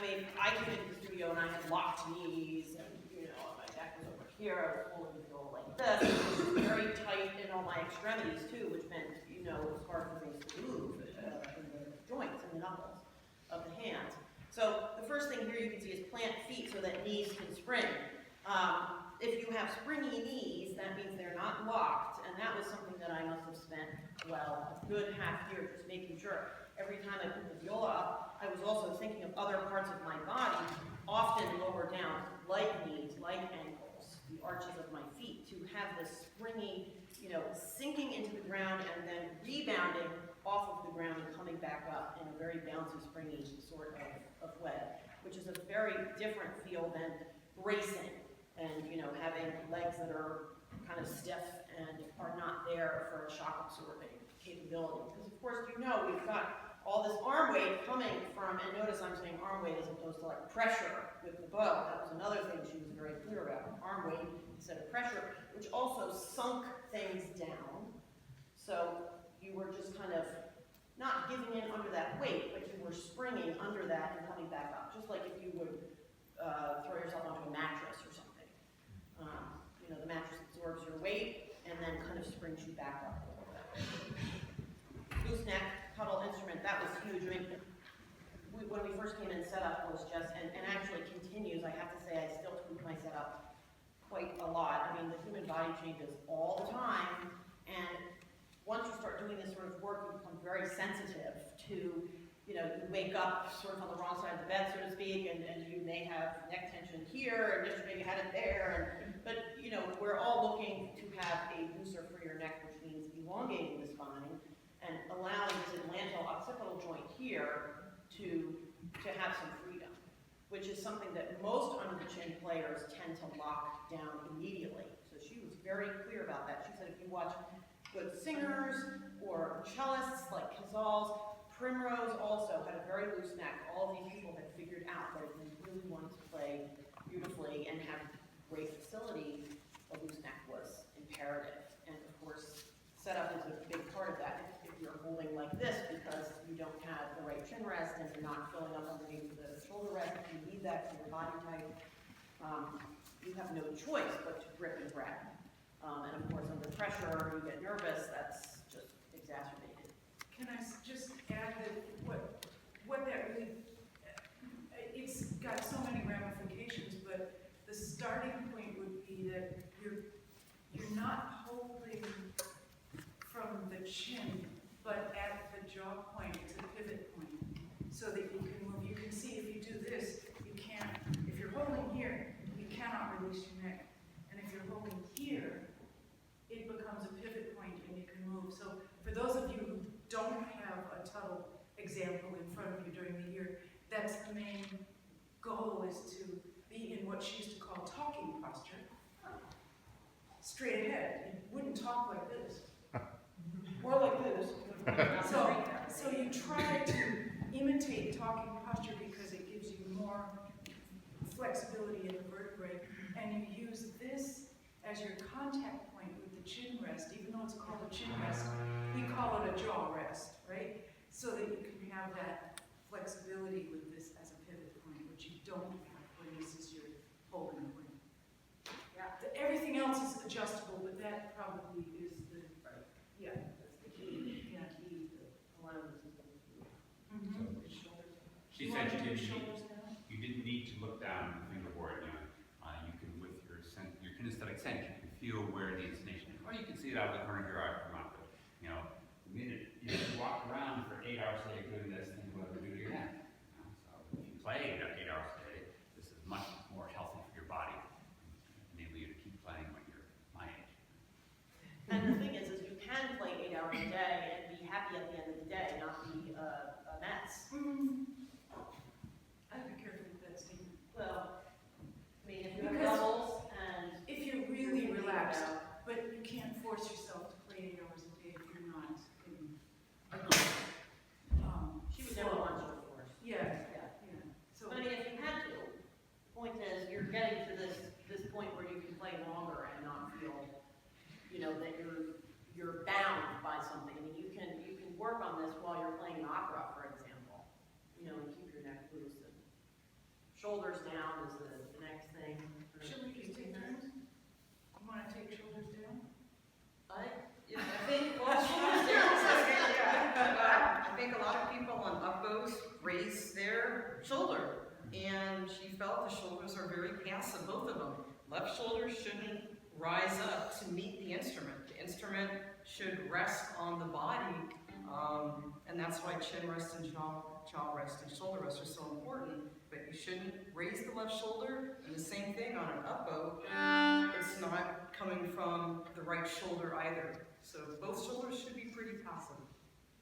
I mean, I came into the studio and I had locked knees, and you know, my neck was over here. I was holding the viola like this. It was very tight in all my extremities too, which meant, you know, it was hard for things to move in the joints and the knuckles of the hands. So the first thing here you can see is plant feet so that knees can spring. If you have springy knees, that means they're not locked, and that was something that I must have spent, well, a good half year just making sure. Every time I put the viola up, I was also thinking of other parts of my body, often lower down, like knees, like ankles, the arches of my feet, to have this springy, you know, sinking into the ground and then rebounding off of the ground and coming back up in a very bouncy, springy sort of way, which is a very different feel than bracing and, you know, having legs that are kind of stiff and are not there for a shock absorbing capability. Because of course, you know, we've got all this arm weight coming from, and notice I'm saying arm weight as opposed to like pressure with the bow. That was another thing she was very clear about, arm weight instead of pressure, which also sunk things down. So you were just kind of not giving in under that weight, but you were springing under that and coming back up, just like if you would throw yourself onto a mattress or something. You know, the mattress absorbs your weight and then kind of springs you back up a little bit. Loose neck, Tuttle instrument, that was huge. I mean, when we first came in, setup was just, and actually continues, I have to say, I still tweak my setup quite a lot. I mean, the human body changes all the time, and once you start doing this sort of work, you become very sensitive to, you know, you wake up sort of on the wrong side of the bed, so to speak, and you may have neck tension here, and yesterday you had it there, but, you know, we're all looking to have a looser, freer neck, which means elongating the spine and allowing this atlanto-occipital joint here to have some freedom, which is something that most under-the-chin players tend to lock down immediately. So she was very clear about that. She said if you watch good singers or cellists like Casals, Primrose also had a very loose neck. All of these people had figured out that if you really wanted to play beautifully and have great facility, a loose neck was imperative. And of course, setup is a big part of that. If you're holding like this because you don't have the right chin rest and you're not filling up underneath the shoulder rest, if you need that for your body type, you have no choice but to grip and grab. And of course, under pressure, you get nervous, that's just exacerbated. Can I just add that what that really, it's got so many ramifications, but the starting point would be that you're not holding from the chin, but at the jaw point, it's a pivot point, so that you can move. You can see if you do this, you can't, if you're holding here, you cannot release your neck. And if you're holding here, it becomes a pivot point and you can move. So for those of you who don't have a Tuttle example in front of you during the year, that's the main goal, is to be in what she used to call talking posture. Straight ahead. You wouldn't talk like this. Or like this. So you try to imitate talking posture because it gives you more flexibility in the vertebrae, and you use this as your contact point with the chin rest. Even though it's called a chin rest, we call it a jaw rest, right? So that you can have that flexibility with this as a pivot point, which you don't have when this is your holding point. Yeah. Everything else is adjustable, but that probably is the right. Yeah, that's the key. Yeah, key. A lot of this is the key. She said you didn't need to look down the fingerboard. You know, you can, with your kinesthetic sense, you can feel where the intonation is, or you can see it out of the corner of your eye if you want. But you know, the minute you walk around for 8 hours a day doing this, think about what it do to your neck. You know? So if you play 8 hours a day, this is much more healthy for your body, enable you to keep playing when you're my age. And the thing is you can play 8 hours a day and be happy at the end of the day, not be a mess. I'd be careful with that statement. Well, I mean, if you have Because doubles and if you're really relaxed, but you can't force yourself to play 8 hours a day if you're not in a good, she would never want you to force. Yeah, Yeah. yeah. So, But I mean, if you had to, the point is you're getting to this point where you can play longer and not feel, you know, that you're bound by something. I mean, you can work on this while you're playing opera, for example, you know, and keep your neck loose. And Shoulders down is the next thing. Should we just take turns? You wanna take shoulders down? I think, well, shoulders down is okay, yeah. But, I think a lot of people on up bows raise their shoulder, and she felt the shoulders are very passive, both of them. Left shoulder shouldn't rise up to meet the instrument. The instrument should rest on the body, and that's why chin rest and jaw rest and shoulder rest are so important. But you shouldn't raise the left shoulder, and the same thing on an up bow. It's not coming from the right shoulder either. So both shoulders should be pretty passive.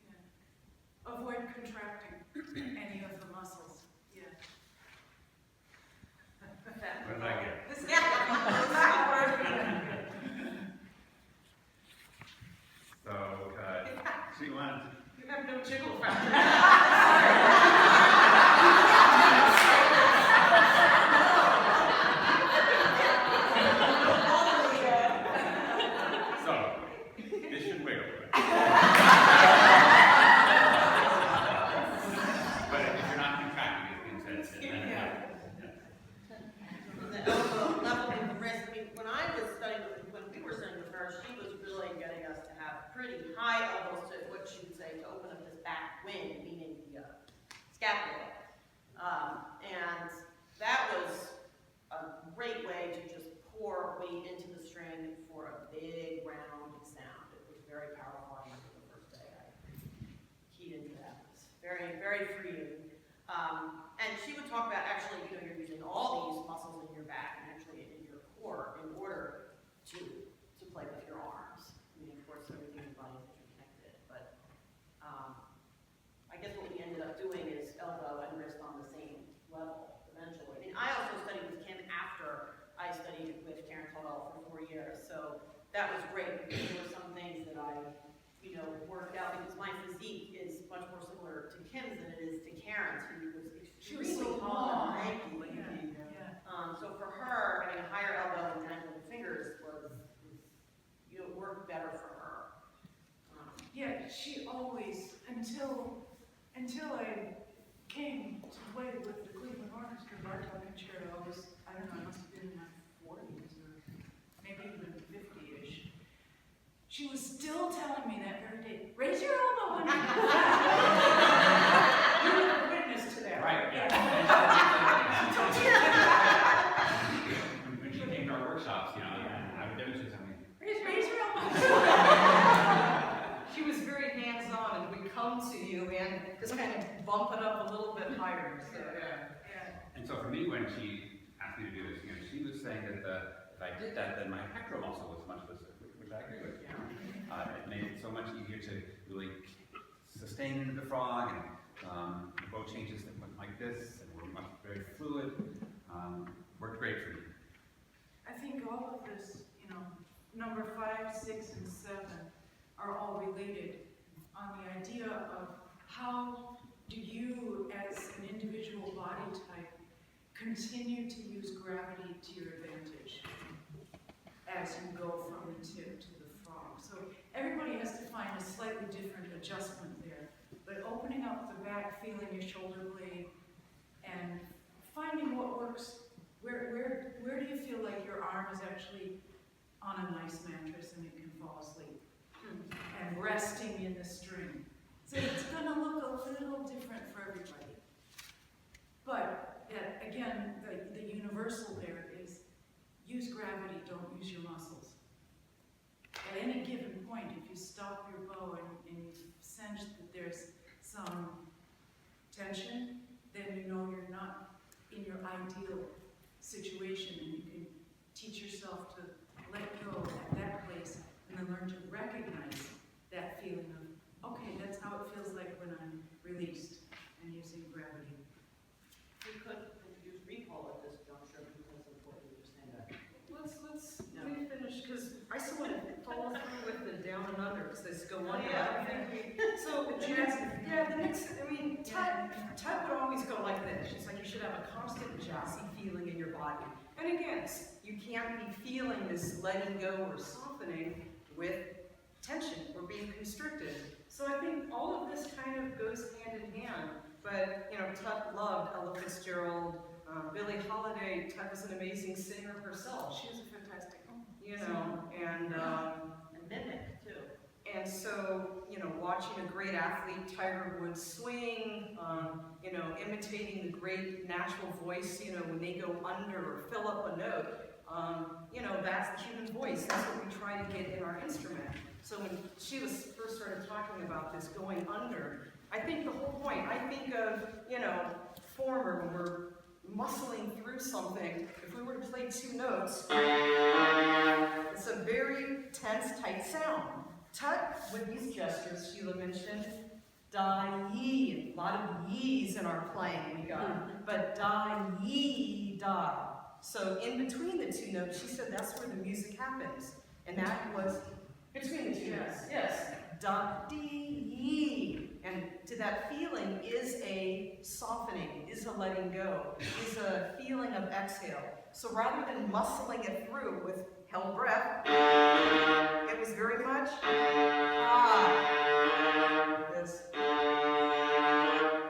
Yeah. Avoid contracting any of the muscles. Yeah. What did I get? This is So, she wanted to. You have no jiggle factor. So, this should wiggle. But if you're not contracting, it's been said. The elbow level with the wrist. I mean, when we were studying with her, she was really getting us to have pretty high elbows to what she would say to open up this back wing, meaning the scapula. And that was a great way to just pour weight into the string for a big round sound. It was very powerful. I remember the first day I keyed into that. It was very, very freeing. And she would talk about actually, you're using all these muscles in your back and actually in your core in order to play with your arms. I mean, of course, everything in the body is interconnected, but I guess what we ended up doing is elbow and wrist on the same level eventually. I mean, I also studied with Kim after I studied with Karen Tuttle for 4 years, so that was great because there were some things that I worked out because my physique is much more similar to Kim's than it is to Karen's, who was extremely tall and lanky. So for her, having a higher elbow and dangling fingers worked better for her. Yeah, she always, until I came to play with the Cleveland Orchestra Bartok Concerto, I was, I don't know, I must have been in my 40s or maybe even 50-ish. She was still telling me that very day, raise your elbow when you do that. You were a witness to that. Right, yeah. When she came to our workshops, I would demonstrate something. Raise your elbow. She was very hands-on, and we come to you and just kind of bump it up a little bit higher. So, Yeah. And so for me, when she asked me to do this, she was saying that if I did that, then my pectoral muscle was much looser, which I agree with. It made it so much easier to really sustain the frog, and the bow changes that went like this, and were very fluid. Worked great for me. I think all of this, number 5, 6, and 7 are all related on the idea of how do you, as an individual body type, continue to use gravity to your advantage as you go from the tip to the frog. So everybody has to find a slightly different adjustment there, but opening up the back, feeling your shoulder blade, and finding what works. Where do you feel like your arm is actually on a nice mattress and it can fall asleep? And resting in the string. So it's going to look a little different for everybody. But again, the universal there is use gravity, don't use your muscles. At any given point, if you stop your bow and you sense that there's some tension, then you know you're not in your ideal situation, and you can teach yourself to let go at that place and then learn to recognize that feeling of, okay, that's how it feels like when I'm released and using gravity. We could introduce recall at this juncture because of what you were saying. let's finish, because I still want to follow through with the down and under, because they still want to. So, the next, Tut would always go like this. She's like, you should have a constant jazzy feeling in your body. And again, you can't be feeling this letting go or softening with tension or being constricted. So I think all of this kind of goes hand in hand. But, Tut loved Ella Fitzgerald, Billie Holiday was an amazing singer herself, She was a fantastic. you know, and mimic too. and so, you know, watching a great athlete, Tiger Woods, swing, you know, imitating the great natural voice, you know, when they go under or fill up a note, you know, that's the human voice. That's what we try to get in our instrument. So when she first started talking about this going under, I think the whole point, I think of, you know, former, when we're muscling through something. If we were to play 2 notes, it's a very tense, tight sound. Tut, with these gestures Sheila mentioned, da, yi, a lot of ye's in our playing we got, but da, yi, da. So in between the 2 notes, she said that's where the music happens. And that was between the 2 notes, yes. Da, dee, yi. And to that feeling is a softening, is a letting go, is a feeling of exhale. So rather than muscling it through with held breath, it was very much this,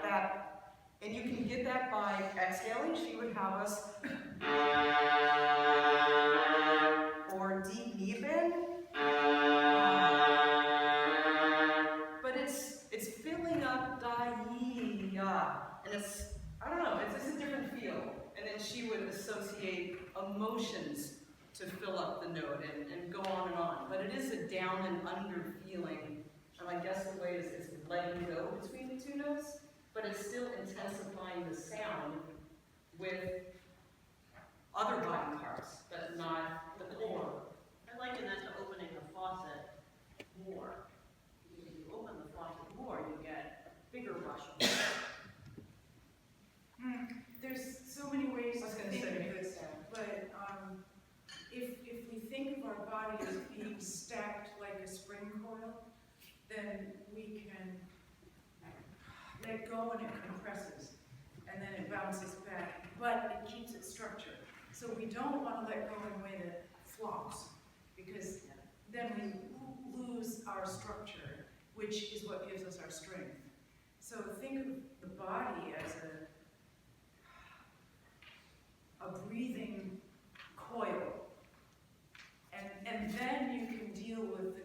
that. And you can get that by exhaling. She would have us, or deep even. But it's filling up da-yi-ya. And it's, I don't know, it's just a different feel. And then she would associate emotions to fill up the note and go on and on. But it is a down and under feeling. And I guess the way is letting go between the 2 notes, but it's still intensifying the sound with other body parts, but not the core. I liken that to opening a faucet more. If you open the faucet more, you get a bigger rush of water. There's so many ways I was to gonna think say, of this, but if we think of our body as being stacked like a spring coil, then we can let go and it compresses, and then it bounces back, but it keeps its structure. So we don't want to let go in a way that flops, because then we lose our structure, which is what gives us our strength. So think of the body as a breathing coil, and then you can deal with the